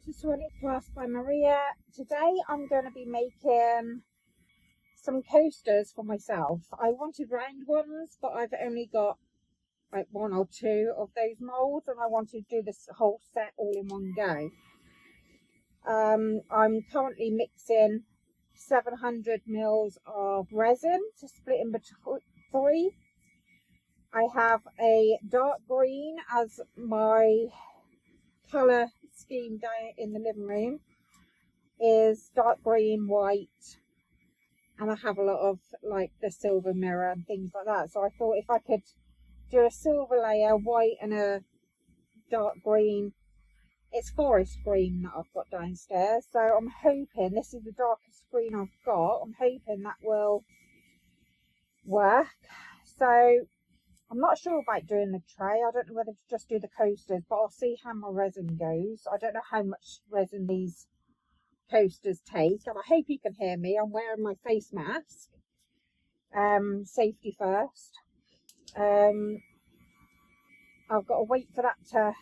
welcome to Swanny Class by Maria. Today I'm going to be making some coasters for myself. I wanted round ones, but I've only got like one or two of those moulds, and I wanted to do this whole set all in one go. I'm currently mixing 700 mils of resin to split in between three. I have a dark green as my colour scheme down in the living room is dark green, white, and I have a lot of like the silver mirror and things like that. So I thought if I could do a silver layer, white and a dark green. It's forest green that I've got downstairs, so I'm hoping this is the darkest green I've got. I'm hoping that will work. So I'm not sure about doing the tray. I don't know whether to just do the coasters, but I'll see how my resin goes. I don't know how much resin these coasters take, and I hope you can hear me. I'm wearing my face mask. Safety first. I've got to wait for that to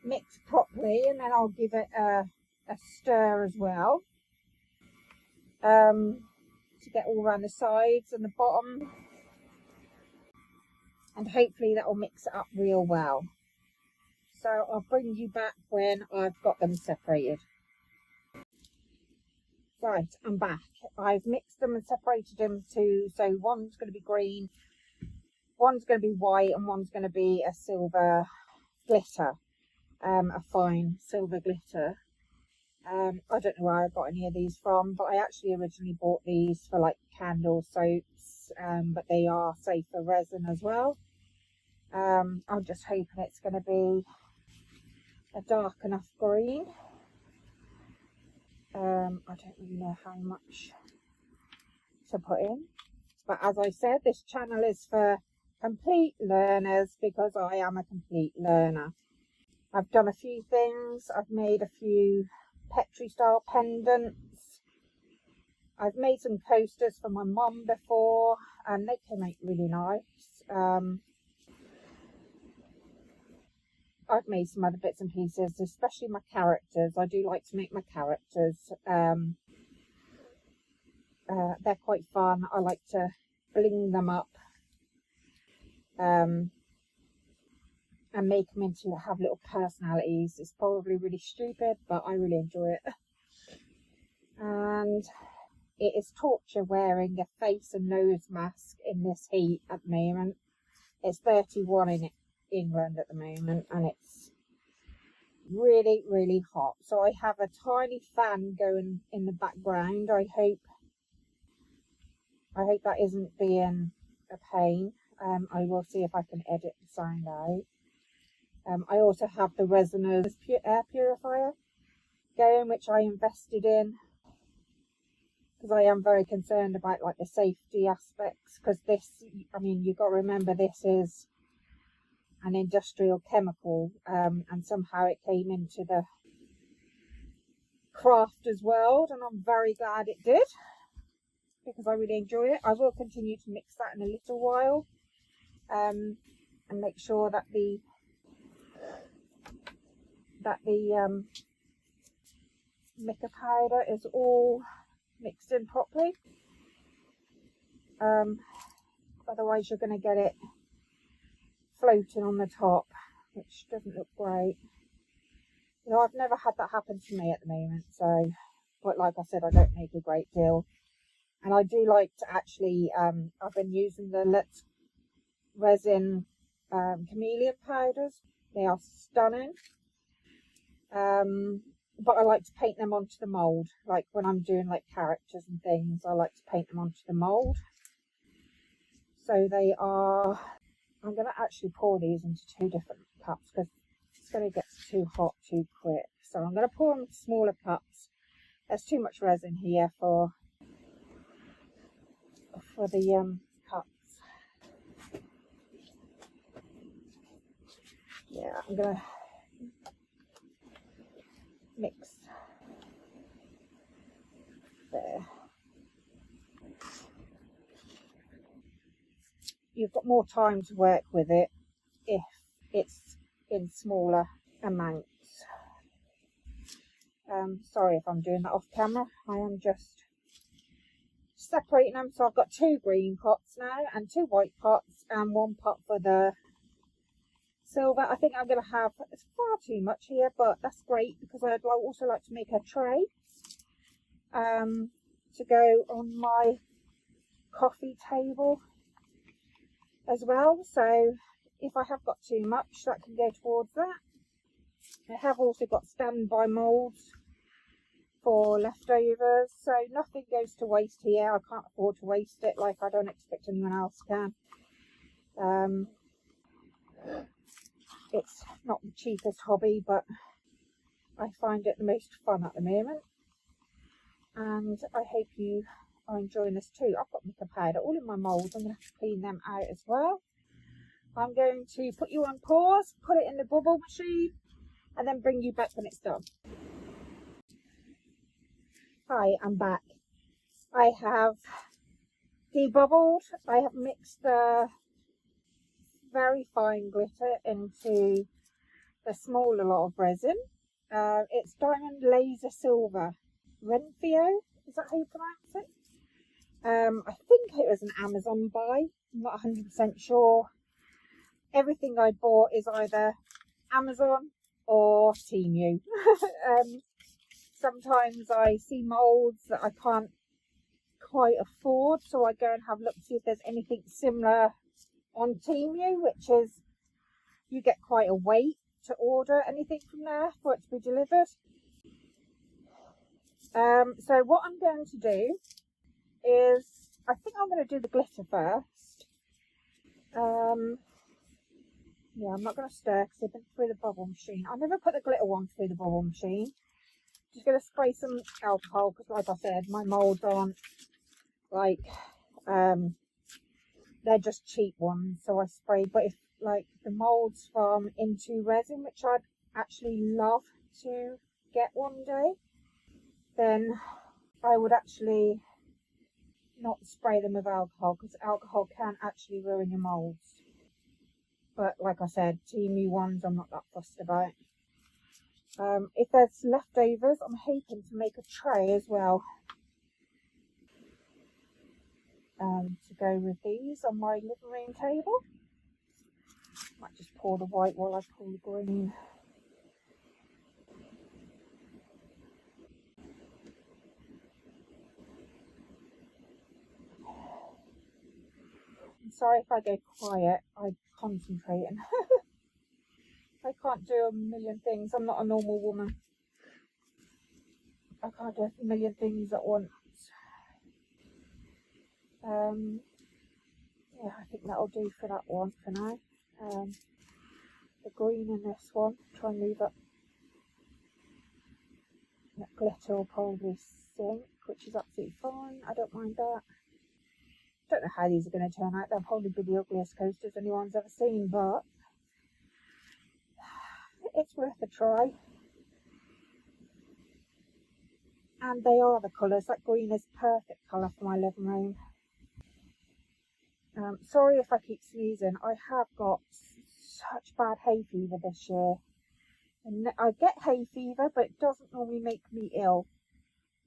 mix properly, and then I'll give it a stir as well, to get all around the sides and the bottom, and hopefully that will mix it up real well. So I'll bring you back when I've got them separated. Right, I'm back. I've mixed them and separated them so one's going to be green, one's going to be white, and one's going to be a silver glitter. A fine silver glitter. I don't know where I got any of these from, but I actually originally bought these for like candle soaps, but they are safe for resin as well. I'm just hoping it's going to be a dark enough green. I don't really know how much to put in, but as I said, this channel is for complete learners because I am a complete learner. I've done a few things. I've made a few Petri style pendants. I've made some coasters for my mum before, and they came out really nice. I've made some other bits and pieces, especially my characters. I do like to make my characters. They're quite fun. I like to bling them up. And make them into have little personalities. It's probably really stupid, but I really enjoy it. And it is torture wearing a face and nose mask in this heat at the moment. It's 31 in England at the moment, and it's really, really hot. So I have a tiny fan going in the background. I hope that isn't being a pain. I will see if I can edit the sound out. I also have the Resin's air purifier going, which I invested in because I am very concerned about like the safety aspects, because this, I mean, you've got to remember this is an industrial chemical, and somehow it came into the crafters world, and I'm very glad it did because I really enjoy it. I will continue to mix that in a little while, and make sure that the mica powder is all mixed in properly. Otherwise you're going to get it floating on the top, which doesn't look great. You know, I've never had that happen to me at the moment, so, but like I said, I don't make a great deal. And I do like to actually, I've been using the LetsResin chameleon powders. They are stunning. But I like to paint them onto the mould, like when I'm doing like characters and things, I like to paint them onto the mould. So they are, I'm going to actually pour these into two different cups because it's going to get too hot too quick. So I'm going to pour them into smaller cups. There's too much resin here for the cups. Yeah, I'm going to mix there. You've got more time to work with it if it's in smaller amounts. Sorry if I'm doing that off camera. I am just separating them. So I've got 2 green pots now and 2 white pots and 1 pot for the silver. I think I'm going to have far too much here, but that's great because I'd also like to make a tray to go on my coffee table as well. So if I have got too much, that can go towards that. I have also got standby moulds for leftovers, so nothing goes to waste here. I can't afford to waste it, like I don't expect anyone else can. It's not the cheapest hobby, but I find it the most fun at the moment, and I hope you are enjoying this too. I've got mica powder all in my moulds. I'm going to have to clean them out as well. I'm going to put you on pause, put it in the bubble machine, and then bring you back when it's done. Hi, I'm back. I have debubbled. I have mixed the very fine glitter into the smaller lot of resin. It's Diamond Laser Silver Renfio. Is that how you pronounce it? I think it was an Amazon buy. I'm not 100% sure. Everything I bought is either Amazon or Temu. Sometimes I see moulds that I can't quite afford, so I go and have a look to see if there's anything similar on Temu, which is you get quite a wait to order anything from there for it to be delivered. So what I'm going to do is, I think I'm going to do the glitter first. Yeah, I'm not going to stir because they've been through the bubble machine. I never put the glitter one through the bubble machine. Just going to spray some alcohol because, like I said, my moulds aren't like, they're just cheap ones. So I spray, but if like the moulds from Into Resin, which I'd actually love to get one day, then I would actually not spray them with alcohol because alcohol can actually ruin your moulds. But like I said, Temu ones I'm not that fussed about. If there's leftovers, I'm hoping to make a tray as well to go with these on my living room table. Might just pour the white while I pour the green. I'm sorry if I go quiet, I'm concentrating. I can't do a million things. I'm not a normal woman. I can't do a million things at once. Yeah, I think that'll do for that one for now. The green in this one, try and leave it. That glitter will probably sink, which is absolutely fine. I don't mind that. Don't know how these are going to turn out. They'll probably be the ugliest coasters anyone's ever seen, but it's worth a try. And they are the colours. That green is perfect colour for my living room. Sorry if I keep sneezing. I have got such bad hay fever this year. And I get hay fever, but it doesn't normally make me ill.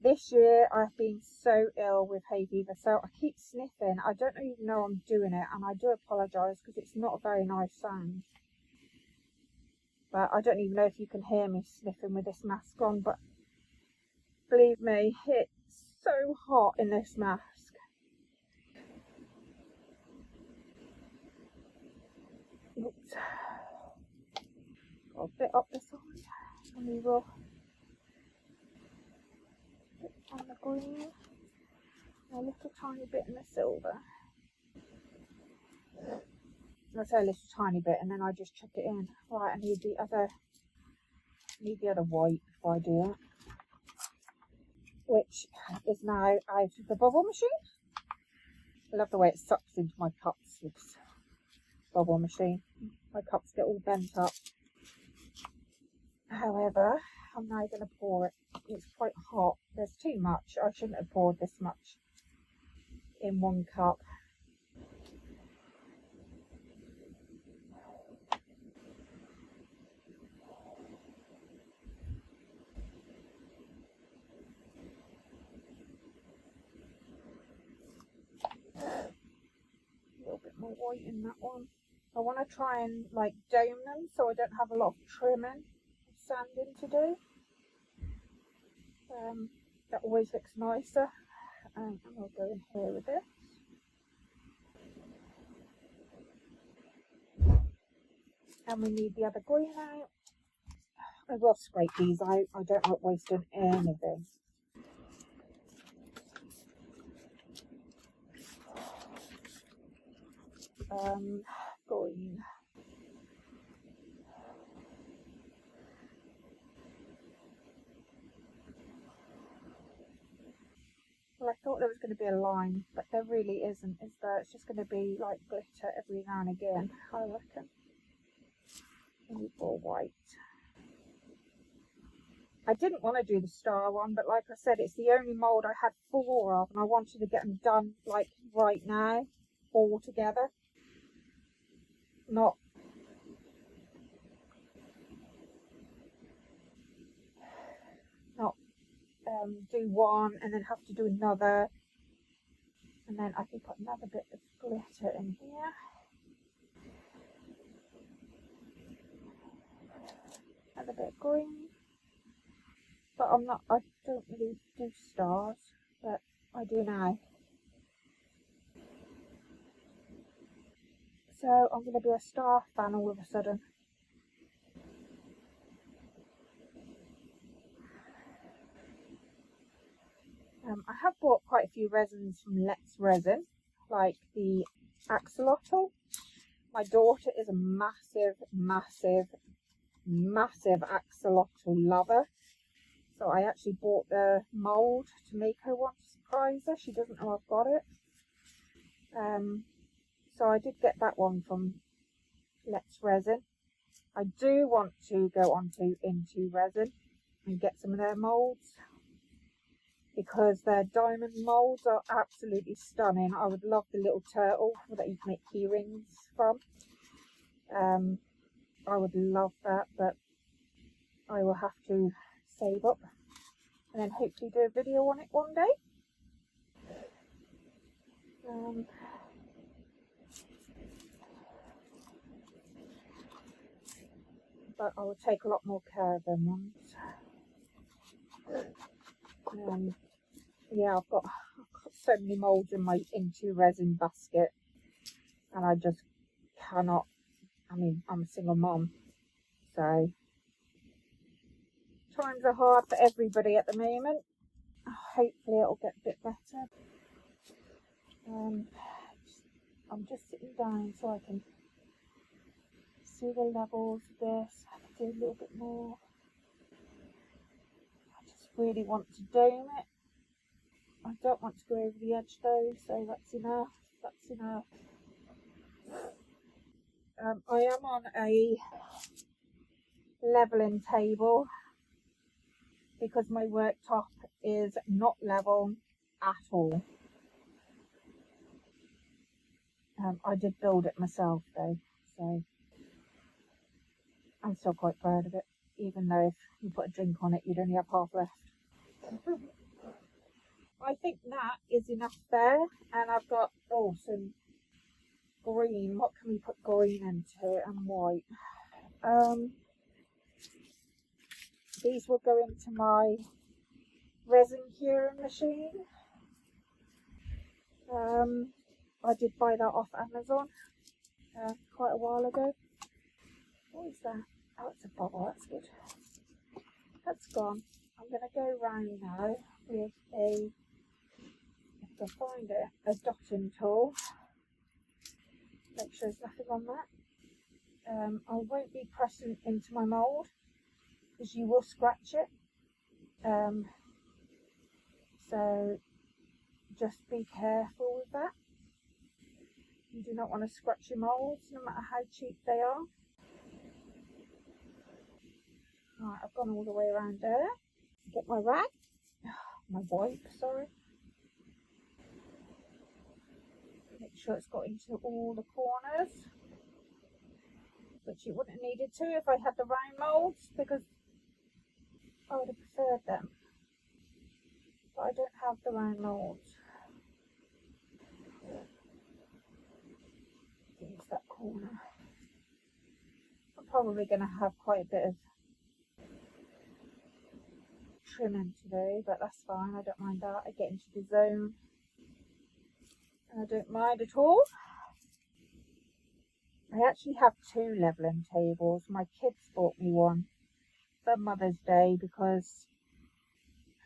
This year I've been so ill with hay fever, so I keep sniffing. I don't even know I'm doing it, and I do apologise because it's not a very nice sound. But I don't even know if you can hear me sniffing with this mask on, but believe me, it's so hot in this mask. Oops. Got a bit up the side, and we will put on the green, a little tiny bit in the silver. I say a little tiny bit, and then I just chuck it in. Right, I need the other white before I do that, which is now out of the bubble machine. I love the way it sucks into my cups, this bubble machine. My cups get all bent up. However, I'm now going to pour it. It's quite hot. There's too much. I shouldn't have poured this much in one cup. little bit more white in that one. I want to try and like dome them so I don't have a lot of trimming, sanding to do. That always looks nicer. And I'll go in here with this. And we need the other green out. I will scrape these out. I don't like wasting anything. Green. Well, I thought there was going to be a line, but there really isn't, is there? It's just going to be like glitter every now and again, I reckon. Maybe more white. I didn't want to do the star one, but like I said, it's the only mould I had 4 of, and I wanted to get them done like right now, all together. Not do one and then have to do another, and then I can put another bit of glitter in here. Another bit of green. But I don't really do stars, but I do now. So I'm going to be a star fan all of a sudden. I have bought quite a few resins from LetsResin, like the axolotl. My daughter is a massive axolotl lover. So I actually bought the mould to make her one to surprise her. She doesn't know I've got it. So I did get that one from LetsResin. I do want to go on to Into Resin and get some of their moulds, because their diamond moulds are absolutely stunning. I would love the little turtle that you can make key rings from. I would love that, but I will have to save up and then hopefully do a video on it one day. But I will take a lot more care of them ones. Yeah, I've got so many moulds in my Into Resin basket, and I just cannot. I mean, I'm a single mom, so times are hard for everybody at the moment. Hopefully it'll get a bit better. I'm just sitting down so I can see the levels of this. I can do a little bit more. I just really want to dome it. I don't want to go over the edge though, so that's enough. That's enough. I am on a levelling table because my worktop is not level at all. I did build it myself though, so I'm still quite proud of it, even though if you put a drink on it you'd only have half left. I think that is enough there, and I've got some green. What can we put green into, and white? These will go into my resin curing machine. I did buy that off Amazon quite a while ago. What is that? Oh, it's a bubble. That's good. That's gone. I'm going to go round now with a, if I can find it, a dotting tool. Make sure there's nothing on that. I won't be pressing into my mould because you will scratch it. So just be careful with that. You do not want to scratch your moulds, no matter how cheap they are. Right, I've gone all the way around there. Get my rag, my wipe, sorry. Make sure it's got into all the corners, which it wouldn't have needed to if I had the round moulds, because I would have preferred them. But I don't have the round moulds. corner. I'm probably going to have quite a bit of trimming today, but that's fine. I don't mind that. I get into the zone and I don't mind at all. I actually have 2 levelling tables. My kids bought me one for Mother's Day because,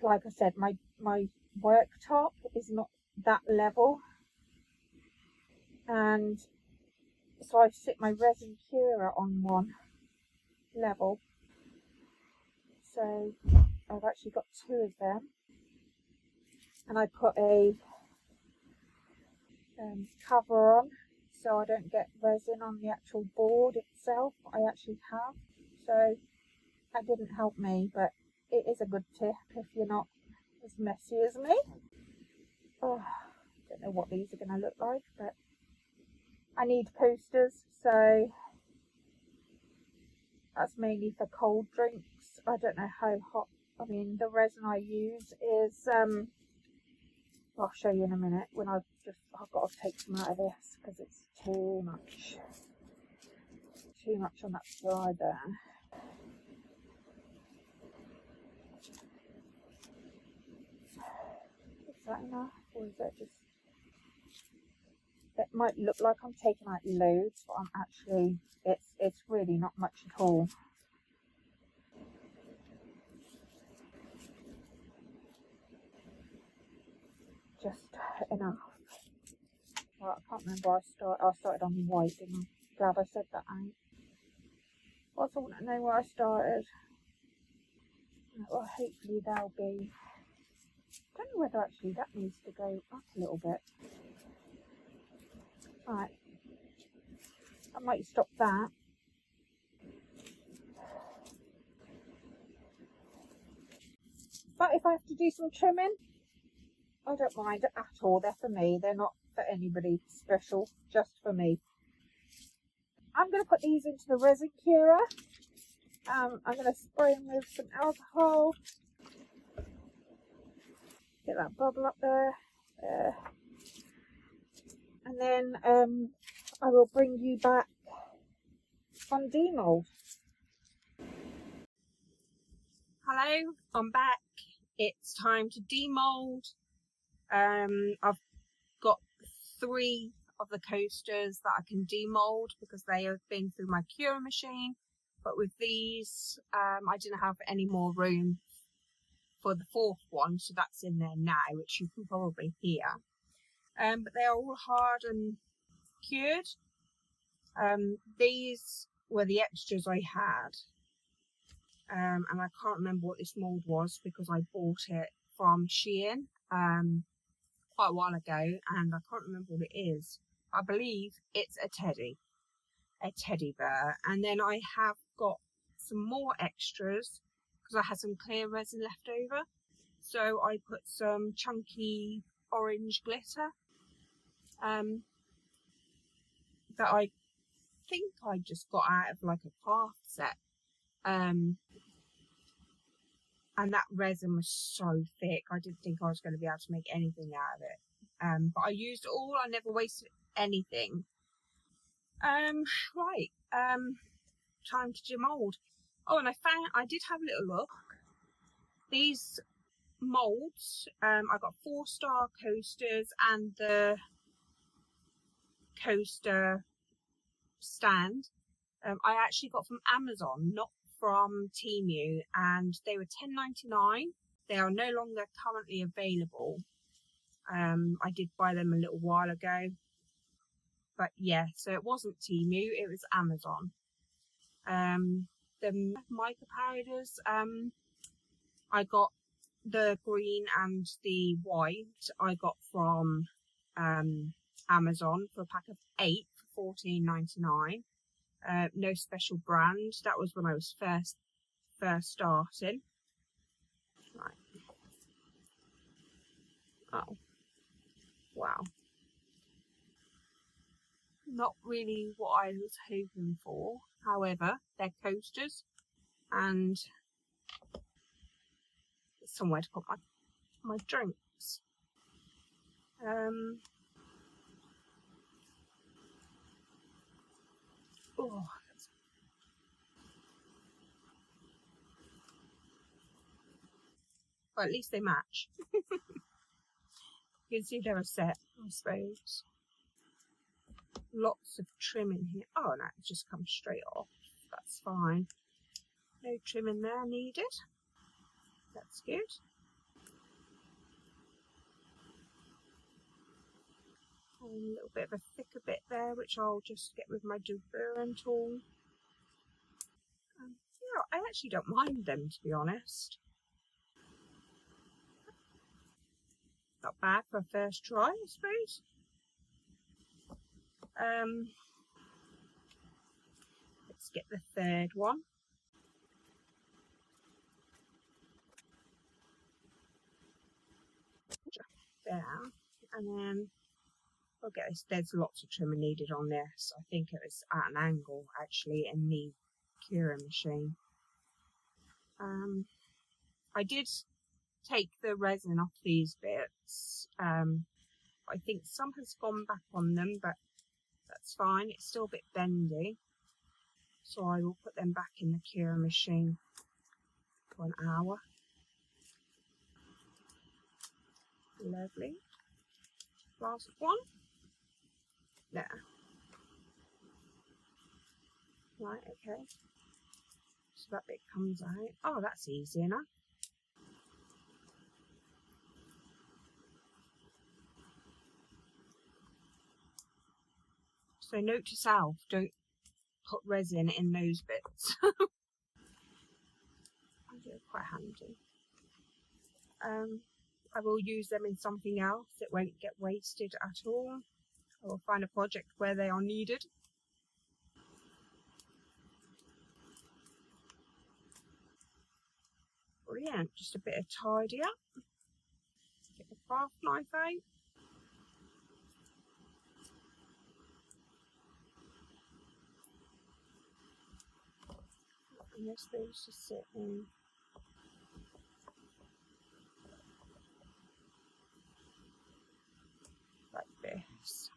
like I said, my worktop is not that level, and so I sit my resin curer on one level. So I've actually got 2 of them, and I put a cover on so I don't get resin on the actual board itself. I actually have, so that didn't help me, but it is a good tip if you're not as messy as me. Oh, I don't know what these are going to look like, but I need posters, so that's mainly for cold drinks. I don't know how hot. I mean, the resin I use is I'll show you in a minute when I've got to take some out of this because it's too much on that side there. Is that enough, or is that just? It might look like I'm taking out loads, but I'm actually, it's really not much at all. Just enough. Well, I can't remember I started on white, didn't I? Glad I said that out. I also want to know where I started. Well, hopefully they'll be. I don't know whether actually that needs to go up a little bit. Right, I might stop that. But if I have to do some trimming, I don't mind at all. They're for me. They're not for anybody special, just for me. I'm going to put these into the resin curer. I'm going to spray them with some alcohol. Get that bubble up there. And then I will bring you back on demold. Hello, I'm back. It's time to demold. I've got 3 of the coasters that I can demold because they have been through my cure machine. But with these, I didn't have any more room for the 4th one, so that's in there now, which you can probably hear. But they are all hard and cured. These were the extras I had. And I can't remember what this mould was because I bought it from Shein quite a while ago, and I can't remember what it is. I believe it's a teddy bear. And then I have got some more extras because I had some clear resin left over, so I put some chunky orange glitter that I think I just got out of like a craft set. And that resin was so thick, I didn't think I was going to be able to make anything out of it. But I used it all, I never wasted anything. Right, time to demold. Oh, and I did have a little look. These molds, I got 4-star coasters and the coaster stand. I actually got from Amazon, not from Temu, and they were $10.99. They are no longer currently available. I did buy them a little while ago, but yeah, so it wasn't Temu, it was Amazon. The mica powders, I got the green and the white I got from Amazon for a pack of 8 for $14.99. No special brand. That was when I was first starting. Right. Oh, wow. Not really what I was hoping for. However, they're coasters, and it's somewhere to put my drinks. Well, at least they match. You can see they're a set, I suppose. Lots of trim in here. Oh, no, it just comes straight off. That's fine. No trim in there needed. That's good. And a little bit of a thicker bit there, which I'll just get with my deburring tool. Yeah, I actually don't mind them, to be honest. Not bad for a first try, I suppose. Let's get the third one. There, and then I'll get this. There's lots of trimmer needed on this. I think it was at an angle actually in the curing machine. I did take the resin off these bits. I think some has gone back on them, but that's fine. It's still a bit bendy, so I will put them back in the curing machine for an hour. Lovely. Last one. There. Right, okay. So that bit comes out. Oh, that's easy enough. So note to self, don't put resin in those bits. They're quite handy. I will use them in something else. It won't get wasted at all. I will find a project where they are needed. Brilliant. Just a bit of tidy up. Get the craft knife out. And this those just sit in. Like this.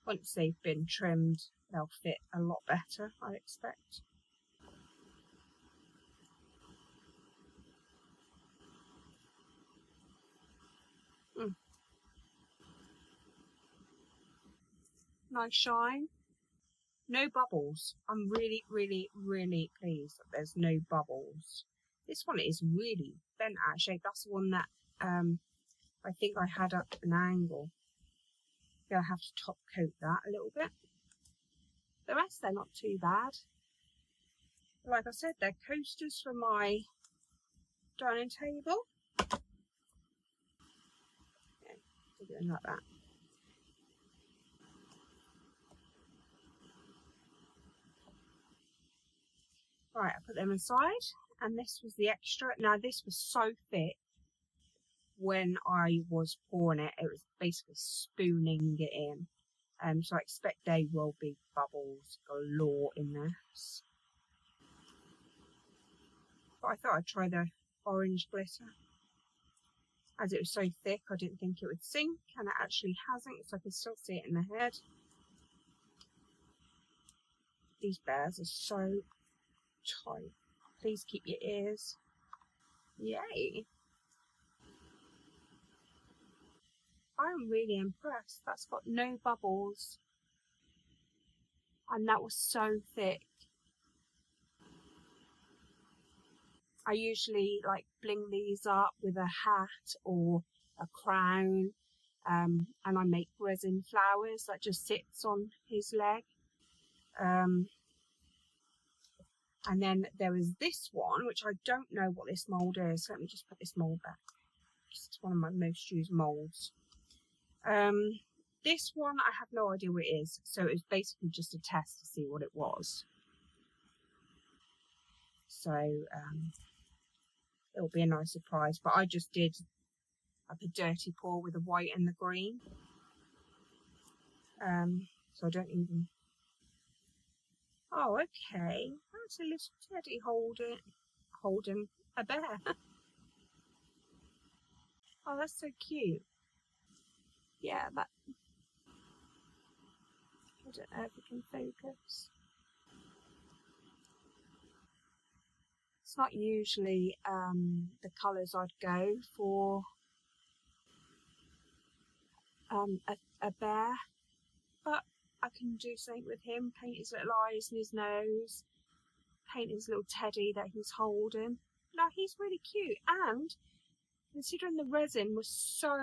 Once they've been trimmed, they'll fit a lot better, I expect. Nice shine. No bubbles. I'm really, really, really pleased that there's no bubbles. This one is really bent out of shape. That's the one that I think I had at an angle. I have to top coat that a little bit. The rest, they're not too bad. Like I said, they're coasters for my dining table. Yeah, doing like that. Right, I put them aside, and this was the extra. Now this was so thick when I was pouring it, it was basically spooning it in. So I expect there will be bubbles galore in this. But I thought I'd try the orange glitter. As it was so thick, I didn't think it would sink, and it actually hasn't, so I can still see it in the head. These bears are so tight. Please keep your ears. Yay! I'm really impressed. That's got no bubbles. And that was so thick. I usually like bling these up with a hat or a crown. And I make resin flowers that just sits on his leg. And then there is this one, which I don't know what this mould is. Let me just put this mould back. It's one of my most used moulds. This one, I have no idea what it is. So it's basically just a test to see what it was. So it'll be a nice surprise. But I just did like a dirty pour with the white and the green. So I don't even... Oh, okay. That's a little teddy holding a bear. Oh, that's so cute. Yeah, that... I don't know if we can focus. That's not usually the colours I'd go for a bear, but I can do something with him, paint his little eyes and his nose, paint his little teddy that he's holding. No, he's really cute, and considering the resin was so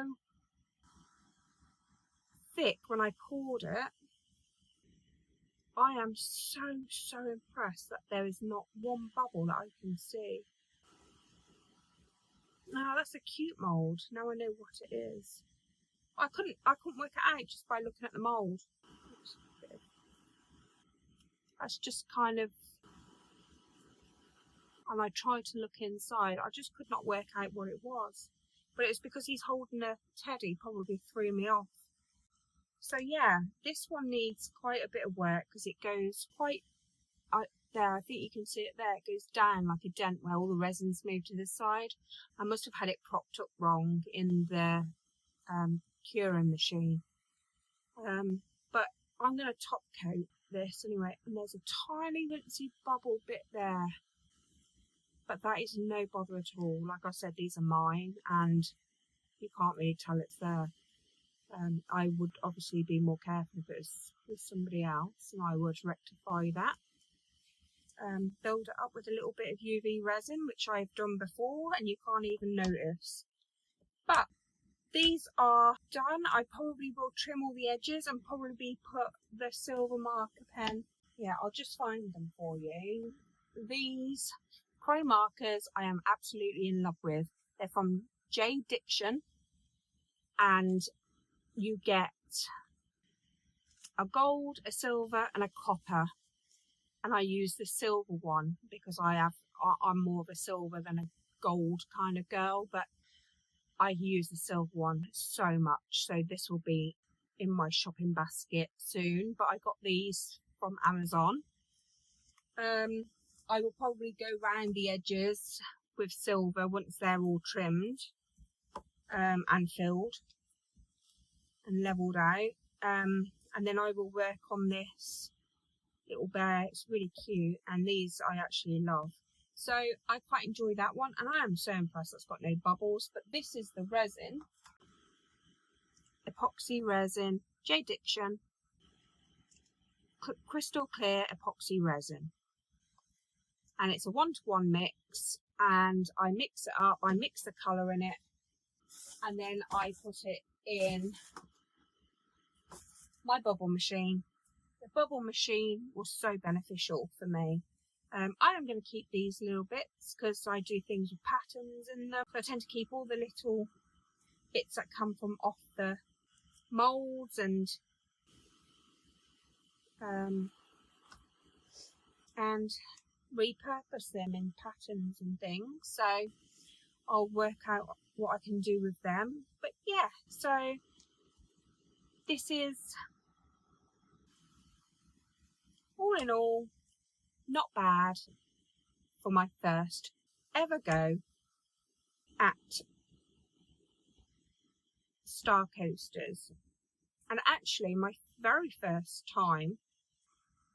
thick when I poured it, I am so impressed that there is not one bubble that I can see. Now that's a cute mould. Now I know what it is. I couldn't work it out just by looking at the mould. That's just kind of, and I tried to look inside. I just could not work out what it was. But it was because he's holding a teddy, probably threw me off. So yeah, this one needs quite a bit of work because it goes quite there. I think you can see it there. It goes down like a dent where all the resin's moved to the side. I must have had it propped up wrong in the curing machine. But I'm going to top coat this anyway, and there's a tiny wincy bubble bit there, but that is no bother at all. Like I said, these are mine and you can't really tell it's there. I would obviously be more careful if it was with somebody else, and I would rectify that. Build it up with a little bit of UV resin, which I've done before, and you can't even notice. But these are done. I probably will trim all the edges and probably put the silver marker pen. Yeah, I'll just find them for you. These chrome markers I am absolutely in love with. They're from JDiction, and you get a gold, a silver and a copper, and I use the silver one because I'm more of a silver than a gold kind of girl, but I use the silver one so much, so this will be in my shopping basket soon. But I got these from Amazon. I will probably go round the edges with silver once they're all trimmed and filled and leveled out, and then I will work on this little bear. It's really cute, and these I actually love, so I quite enjoy that one, and I am so impressed that's got no bubbles. But this is the resin, epoxy resin, JDiction crystal clear epoxy resin, and it's a 1-to-1 mix, and I mix it up, I mix the colour in it, and then I put it in my bubble machine. The bubble machine was so beneficial for me. I am going to keep these little bits because I do things with patterns in them. I tend to keep all the little bits that come from off the moulds and repurpose them in patterns and things. So I'll work out what I can do with them. But yeah, so this is, all in all, not bad for my first ever go at star coasters, and actually my very first time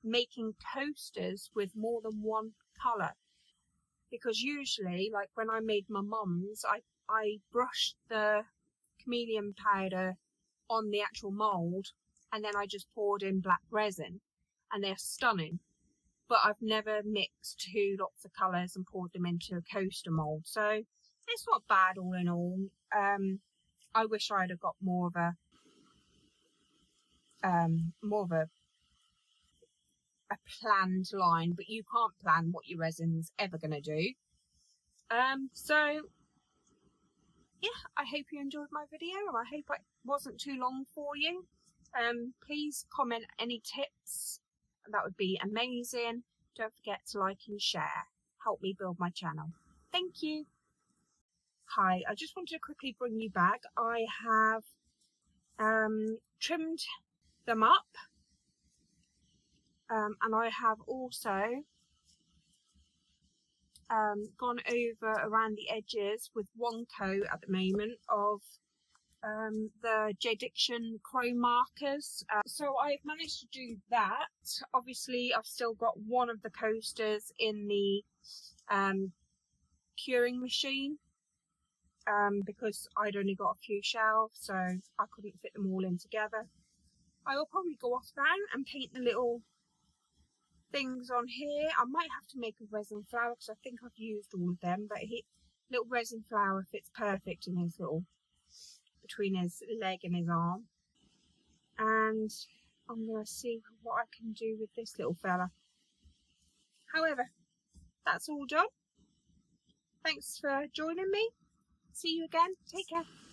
making coasters with more than one colour, because usually, like when I made my mum's, I brushed the chameleon powder on the actual mould and then I just poured in black resin, and they're stunning. But I've never mixed 2 lots of colours and poured them into a coaster mould, so it's not bad all in all. I wish I'd have got more of a planned line, but you can't plan what your resin's ever going to do. So yeah, I hope you enjoyed my video, and I hope it wasn't too long for you. Please comment any tips, that would be amazing. Don't forget to like and share, help me build my channel. Thank you. Hi, I just wanted to quickly bring you back. I have trimmed them up, and I have also gone over around the edges with one coat at the moment of the JDiction chrome markers. So I've managed to do that. Obviously I've still got one of the coasters in the curing machine because I'd only got a few shelves, so I couldn't fit them all in together. I will probably go off now and paint the little things on here. I might have to make a resin flower because I think I've used all of them, but little resin flower fits perfect in his little, between his leg and his arm. And I'm going to see what I can do with this little fella. However, that's all done. Thanks for joining me. See you again. Take care.